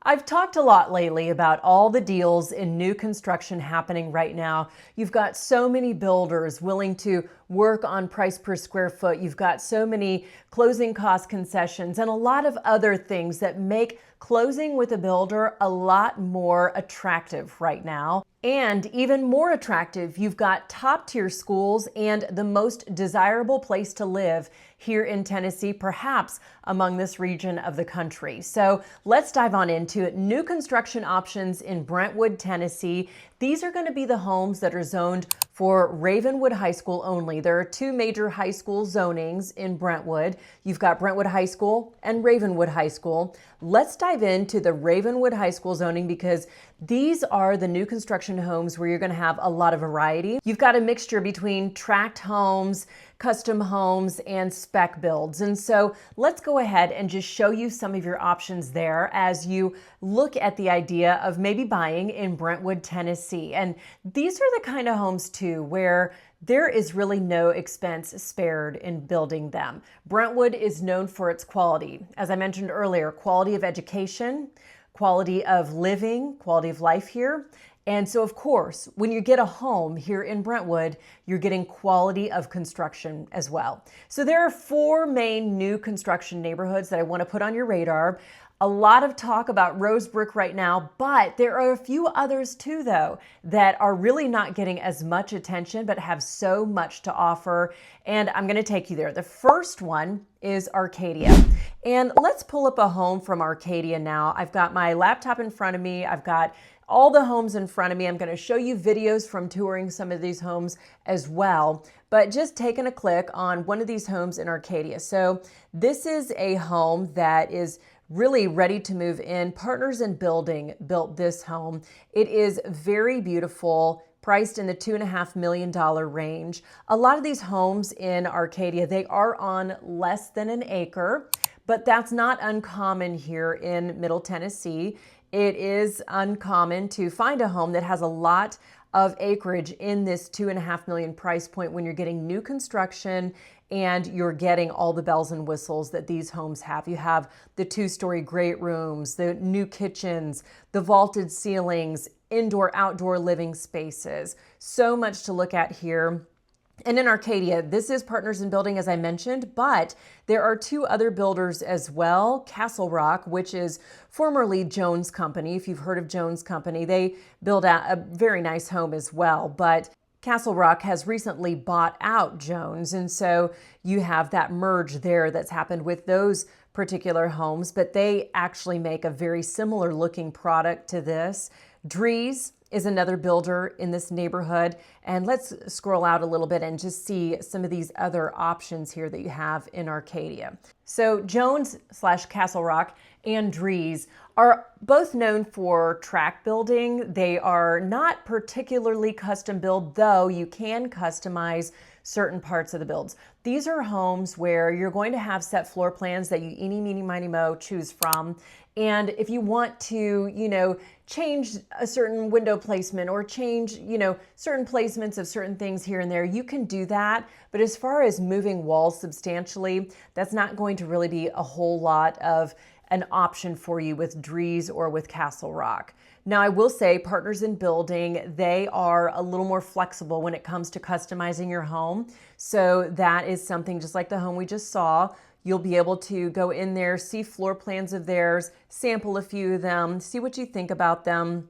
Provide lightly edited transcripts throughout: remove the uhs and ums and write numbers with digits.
I've talked a lot lately about all the deals in new construction happening right now. You've got so many builders willing to work on price per square foot. You've got so many closing cost concessions and a lot of other things that make closing with a builder a lot more attractive right now. And even more attractive, you've got top tier schools and the most desirable place to live here in Tennessee, perhaps among this region of the country. So let's dive on into new construction options in Brentwood, Tennessee. These are going to be the homes that are zoned for Ravenwood High School only. There are two major high school zonings in Brentwood. You've got Brentwood High School and Ravenwood High School. Let's dive into the Ravenwood High School zoning because these are the new construction homes where you're going to have a lot of variety. You've got a mixture between tract homes, custom homes, and spec builds. And so let's go ahead and just show you some of your options there as you look at the idea of maybe buying in Brentwood, Tennessee. And these are the kind of homes too where there is really no expense spared in building them. Brentwood is known for its quality. As I mentioned earlier, quality of education, quality of living, quality of life here. And so, of course, when you get a home here in Brentwood, you're getting quality of construction as well. So there are four main new construction neighborhoods that I want to put on your radar. A lot of talk about rose brick right now, but there are a few others too, though, that are really not getting as much attention, but have so much to offer. And I'm going to take you there. The first one is Arcadia. And let's pull up a home from Arcadia now. I've got my laptop in front of me. I've got all the homes in front of me. I'm going to show you videos from touring some of these homes as well, but just taking a click on one of these homes in Arcadia. So this is a home that is really ready to move in. Partners in Building built this home. It is very beautiful, priced in the $2.5 million range. A lot of these homes in Arcadia, they are on less than an acre, but that's not uncommon here in Middle Tennessee. It is uncommon to find a home that has a lot of acreage in this $2.5 million price point when you're getting new construction and you're getting all the bells and whistles that these homes have. You have the two-story great rooms, the new kitchens, the vaulted ceilings, indoor, outdoor living spaces. So much to look at here. And in Arcadia, this is Partners in Building, as I mentioned, but there are two other builders as well. Castle Rock, which is formerly Jones Company. If you've heard of Jones Company, they build out a very nice home as well. But Castle Rock has recently bought out Jones. And so you have that merge there that's happened with those particular homes, but they actually make a very similar looking product to this. Drees is another builder in this neighborhood. And let's scroll out a little bit and just see some of these other options here that you have in Arcadia. So Jones/Castle Rock and Drees are both known for tract building. They are not particularly custom build, though you can customize certain parts of the builds. These are homes where you're going to have set floor plans that you eeny, meeny, miny, mo choose from. And if you want to, change a certain window placement or change, certain placements of certain things here and there, you can do that. But as far as moving walls substantially, that's not going to really be a whole lot of an option for you with Drees or with Castle Rock. Now, I will say Partners in Building, they are a little more flexible when it comes to customizing your home. So that is something just like the home we just saw. You'll be able to go in there, see floor plans of theirs, sample a few of them, see what you think about them,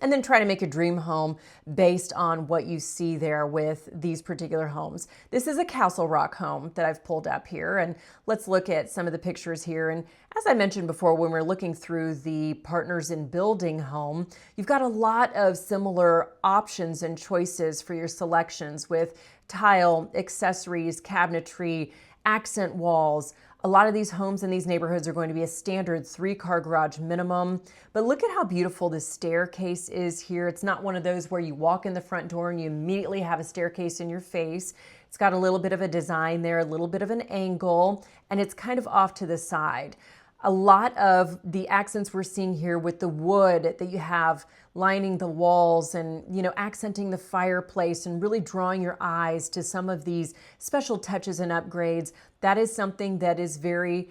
and then try to make a dream home based on what you see there with these particular homes. This is a Castle Rock home that I've pulled up here, and let's look at some of the pictures here. And as I mentioned before, when we're looking through the Partners in Building home, you've got a lot of similar options and choices for your selections with tile, accessories, cabinetry, accent walls. A lot of these homes in these neighborhoods are going to be a standard 3-car garage minimum. But look at how beautiful this staircase is here. It's not one of those where you walk in the front door and you immediately have a staircase in your face. It's got a little bit of a design there, a little bit of an angle, and it's kind of off to the side. A lot of the accents we're seeing here with the wood that you have lining the walls and, accenting the fireplace and really drawing your eyes to some of these special touches and upgrades, that is something that is very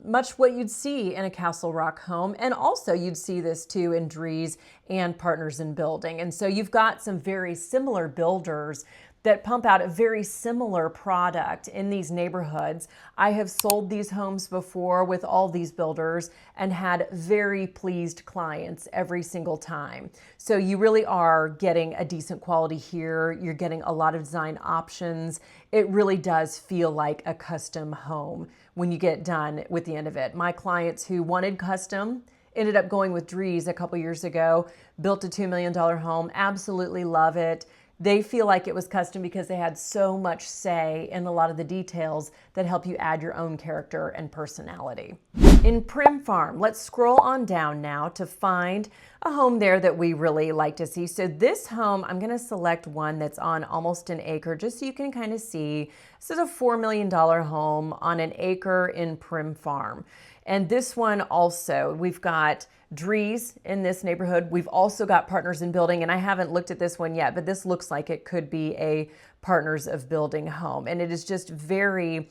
much what you'd see in a Castle Rock home. And also you'd see this too in Drees and Partners in Building. And so you've got some very similar builders that pump out a very similar product in these neighborhoods. I have sold these homes before with all these builders and had very pleased clients every single time. So you really are getting a decent quality here. You're getting a lot of design options. It really does feel like a custom home when you get done with the end of it. My clients who wanted custom ended up going with Drees a couple years ago, built a $2 million home, absolutely love it. They feel like it was custom because they had so much say in a lot of the details that help you add your own character and personality. In Prim Farm, let's scroll on down now to find a home there that we really like to see. So this home, I'm going to select one that's on almost an acre just so you can kind of see. This is a $4 million home on an acre in Prim Farm. And this one also, we've got Drees in this neighborhood. We've also got Partners in Building, and I haven't looked at this one yet, but this looks like it could be a Partners of Building home. And it is just very,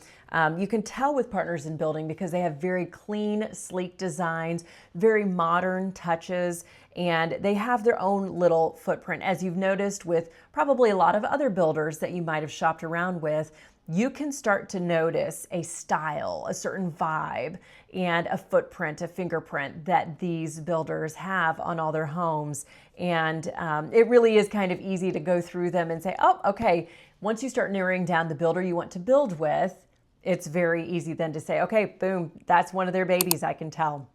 you can tell with Partners in Building because they have very clean, sleek designs, very modern touches, and they have their own little footprint. As you've noticed with probably a lot of other builders that you might have shopped around with, you can start to notice a style, a certain vibe, and a footprint, a fingerprint that these builders have on all their homes. And it really is kind of easy to go through them and say, oh, okay, once you start narrowing down the builder you want to build with, it's very easy then to say, okay, boom, that's one of their babies, I can tell.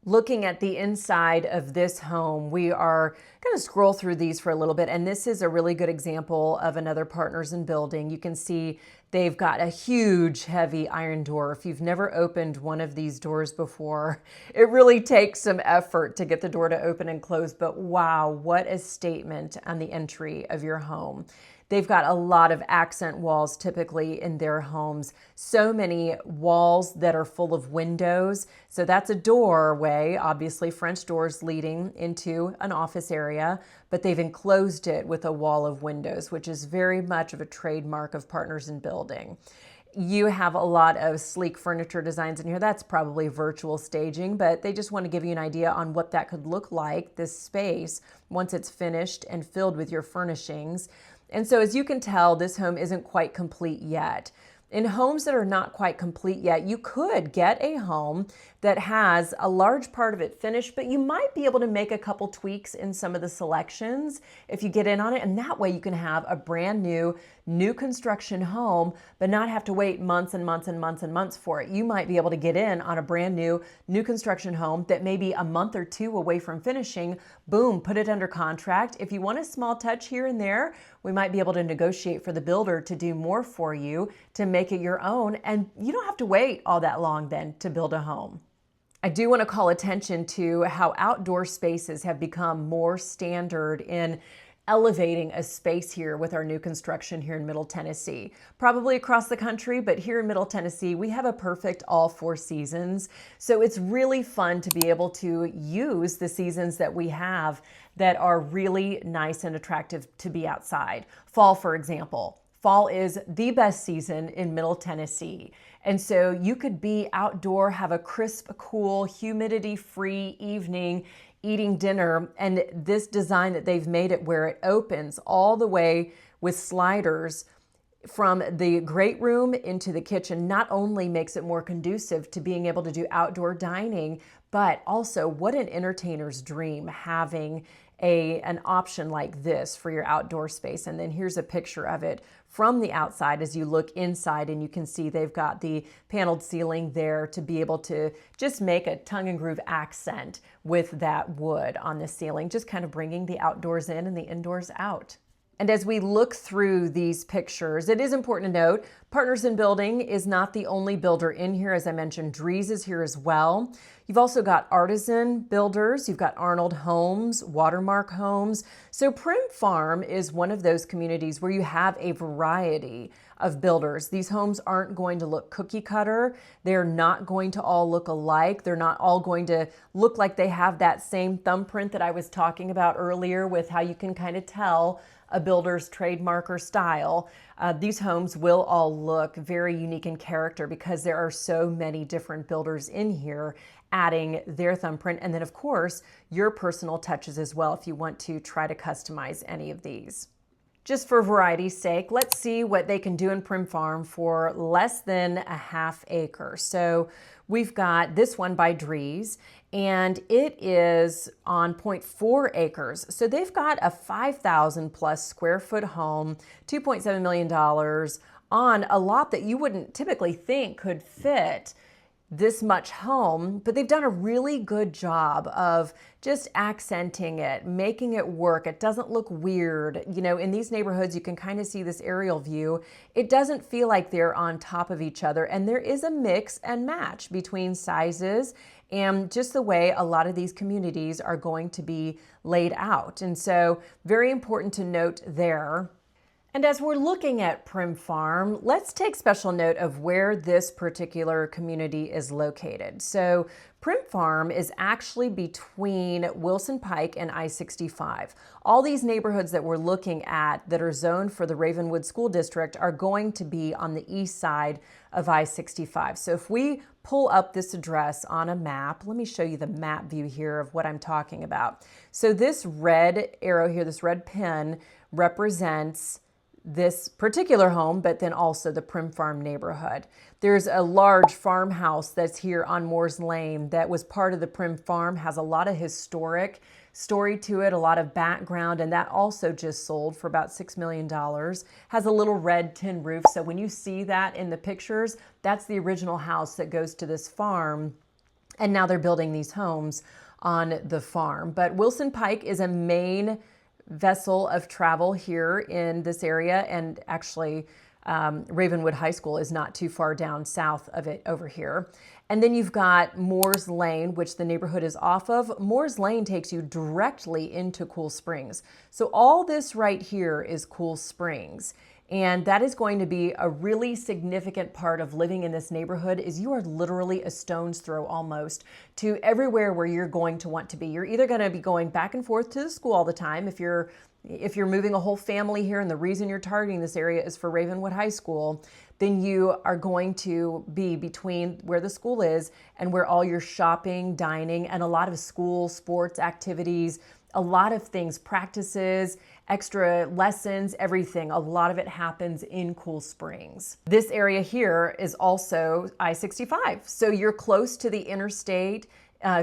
Looking at the inside of this home, we are going to scroll through these for a little bit, and this is a really good example of another Partners in Building. You can see they've got a huge, heavy iron door. If you've never opened one of these doors before, it really takes some effort to get the door to open and close, but wow, what a statement on the entry of your home. They've got a lot of accent walls typically in their homes. So many walls that are full of windows. So that's a doorway, obviously French doors leading into an office area, but they've enclosed it with a wall of windows, which is very much of a trademark of Partners in Building. You have a lot of sleek furniture designs in here. That's probably virtual staging, but they just want to give you an idea on what that could look like, this space, once it's finished and filled with your furnishings. And so as you can tell, this home isn't quite complete yet. In homes that are not quite complete yet, you could get a home that has a large part of it finished, but you might be able to make a couple tweaks in some of the selections if you get in on it. And that way you can have a brand new construction home, but not have to wait months and months and months and months for it. You might be able to get in on a brand new construction home that may be a month or two away from finishing. Boom, put it under contract. If you want a small touch here and there, we might be able to negotiate for the builder to do more for you to make it your own. And you don't have to wait all that long then to build a home. I do want to call attention to how outdoor spaces have become more standard in elevating a space here with our new construction here in Middle Tennessee. Probably across the country, but here in Middle Tennessee, we have a perfect all four seasons. So it's really fun to be able to use the seasons that we have that are really nice and attractive to be outside. Fall, for example. Fall is the best season in Middle Tennessee. And so you could be outdoor, have a crisp, cool, humidity-free evening, eating dinner, and this design that they've made it where it opens all the way with sliders from the great room into the kitchen not only makes it more conducive to being able to do outdoor dining, but also what an entertainer's dream having an option like this for your outdoor space. And then here's a picture of it from the outside as you look inside, and you can see they've got the paneled ceiling there to be able to just make a tongue and groove accent with that wood on the ceiling, just kind of bringing the outdoors in and the indoors out. And as we look through these pictures, it is important to note, Partners in Building is not the only builder in here. As I mentioned, Drees is here as well. You've also got artisan builders. You've got Arnold Homes, Watermark Homes. So Prim Farm is one of those communities where you have a variety of builders. These homes aren't going to look cookie cutter. They're not going to all look alike. They're not all going to look like they have that same thumbprint that I was talking about earlier with how you can kind of tell a builder's trademark or style. These homes will all look very unique in character because there are so many different builders in here adding their thumbprint, and then of course your personal touches as well if you want to try to customize any of these. Just for variety's sake, let's see what they can do in Prim Farm for less than a half acre. So we've got this one by Drees, and it is on 0.4 acres. So they've got a 5,000 plus square foot home, $2.7 million on a lot that you wouldn't typically think could fit this much home, but they've done a really good job of just accenting it, making it work. It doesn't look weird. You know, in these neighborhoods, you can kind of see this aerial view. It doesn't feel like they're on top of each other, and there is a mix and match between sizes and just the way a lot of these communities are going to be laid out. And so very important to note there. And as we're looking at Prim Farm, let's take special note of where this particular community is located. So Prim Farm is actually between Wilson Pike and I-65. All these neighborhoods that we're looking at that are zoned for the Ravenwood School District are going to be on the east side of I-65. So if we pull up this address on a map, let me show you the map view here of what I'm talking about. So this red arrow here, this red pin, represents this particular home, but then also the Prim Farm neighborhood. There's a large farmhouse that's here on Moore's Lane that was part of the Prim Farm, has a lot of historic story to it, a lot of background, and that also just sold for about $6 million. Has a little red tin roof, so when you see that in the pictures, that's the original house that goes to this farm, and now they're building these homes on the farm. But Wilson Pike is a main vessel of travel here in this area, and actually Ravenwood High School is not too far down south of it over here. And then you've got Moore's Lane, which the neighborhood is off of. Moore's Lane takes you directly into Cool Springs. So all this right here is Cool Springs. And that is going to be a really significant part of living in this neighborhood is you are literally a stone's throw almost to everywhere where you're going to want to be. You're either going to be going back and forth to the school all the time if you're moving a whole family here and the reason you're targeting this area is for Ravenwood High School, then you are going to be between where the school is and where all your shopping, dining, and a lot of school sports activities, a lot of things, practices, extra lessons, everything. A lot of it happens in Cool Springs. This area here is also I-65. So you're close to the interstate.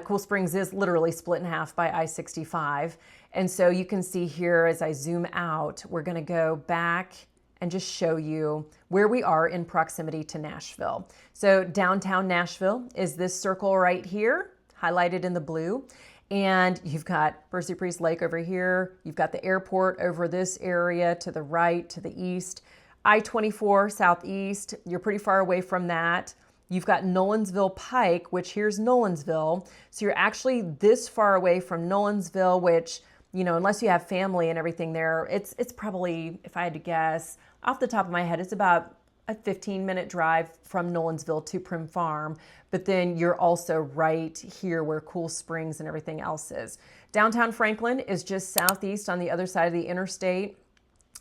Cool Springs is literally split in half by I-65. And so you can see here as I zoom out, we're gonna go back and just show you where we are in proximity to Nashville. So downtown Nashville is this circle right here, highlighted in the blue. And you've got Percy Priest Lake over here. You've got the airport over this area to the right, to the east. I-24 southeast, you're pretty far away from that. You've got Nolensville Pike, which here's Nolensville. So you're actually this far away from Nolensville, which, you know, unless you have family and everything there, it's probably, if I had to guess, off the top of my head, it's about a 15-minute drive from Nolensville to Prim Farm, but then you're also right here where Cool Springs and everything else is. Downtown Franklin is just southeast on the other side of the interstate.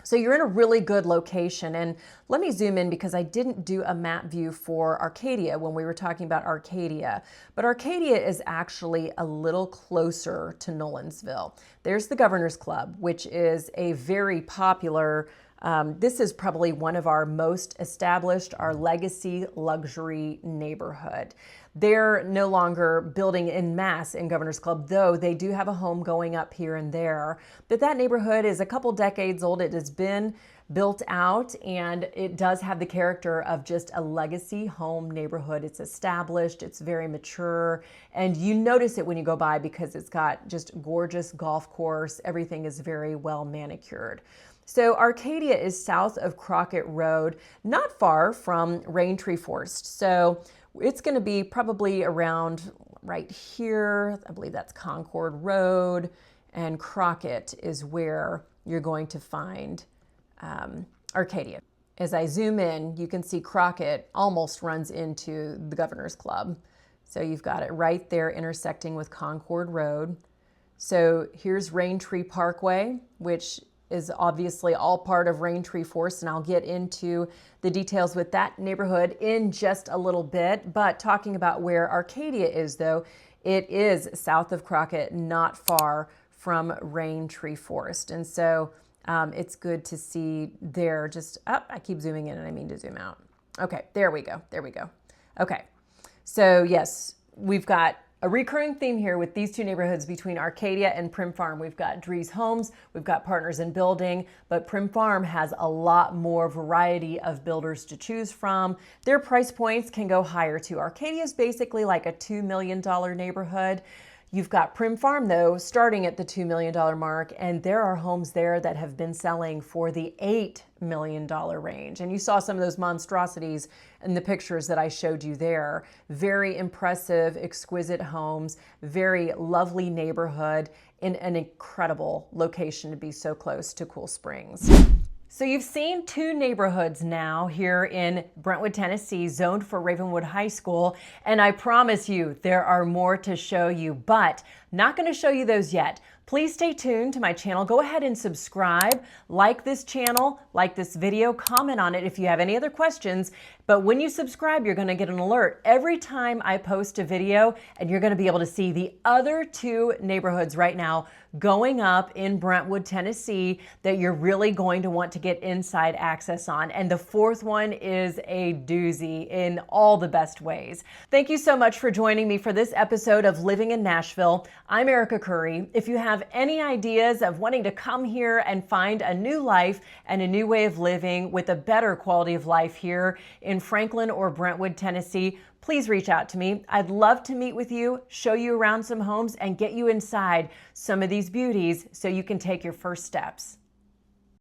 So you're in a really good location. And let me zoom in because I didn't do a map view for Arcadia when we were talking about Arcadia. But Arcadia is actually a little closer to Nolensville. There's the Governor's Club, which is a very popular this is probably one of our most established, our legacy luxury neighborhood. They're no longer building en masse in Governor's Club, though they do have a home going up here and there. But that neighborhood is a couple decades old. It has been built out and it does have the character of just a legacy home neighborhood. It's established, it's very mature, and you notice it when you go by because it's got just gorgeous golf course. Everything is very well manicured. So Arcadia is south of Crockett Road, not far from Raintree Forest. So it's going to be probably around right here. I believe that's Concord Road, and Crockett is where you're going to find Arcadia. As I zoom in, you can see Crockett almost runs into the Governor's Club. So you've got it right there intersecting with Concord Road. So here's Raintree Parkway, which is obviously all part of Raintree Forest, and I'll get into the details with that neighborhood in just a little bit. But talking about where Arcadia is, though, it is south of Crockett, not far from Raintree Forest. And so it's good to see there. Just I keep zooming in and I mean to zoom out. Okay, there we go. There we go. Okay, so yes, we've got a recurring theme here with these two neighborhoods between Arcadia and Prim Farm. We've got Drees homes, we've got Partners in Building, but Prim Farm has a lot more variety of builders to choose from. Their price points can go higher too. Arcadia is basically like a $2 million neighborhood. You've got Prim Farm, though, starting at the $2 million mark, and there are homes there that have been selling for the $8 million range. And you saw some of those monstrosities in the pictures that I showed you there. Very impressive, exquisite homes, very lovely neighborhood in an incredible location to be so close to Cool Springs. So you've seen two neighborhoods now here in Brentwood, Tennessee, zoned for Ravenwood High School, and I promise you there are more to show you, but not going to show you those yet. Please stay tuned to my channel. Go ahead and subscribe, like this channel, like this video, comment on it if you have any other questions. But when you subscribe, you're going to get an alert every time I post a video, and you're going to be able to see the other two neighborhoods right now going up in Brentwood, Tennessee that you're really going to want to get inside access on. And the fourth one is a doozy in all the best ways. Thank you so much for joining me for this episode of Living in Nashville. I'm Erika Kurre. If you have any ideas of wanting to come here and find a new life and a new way of living with a better quality of life here in Franklin or Brentwood, Tennessee, please reach out to me. I'd love to meet with you, show you around some homes, and get you inside some of these beauties so you can take your first steps.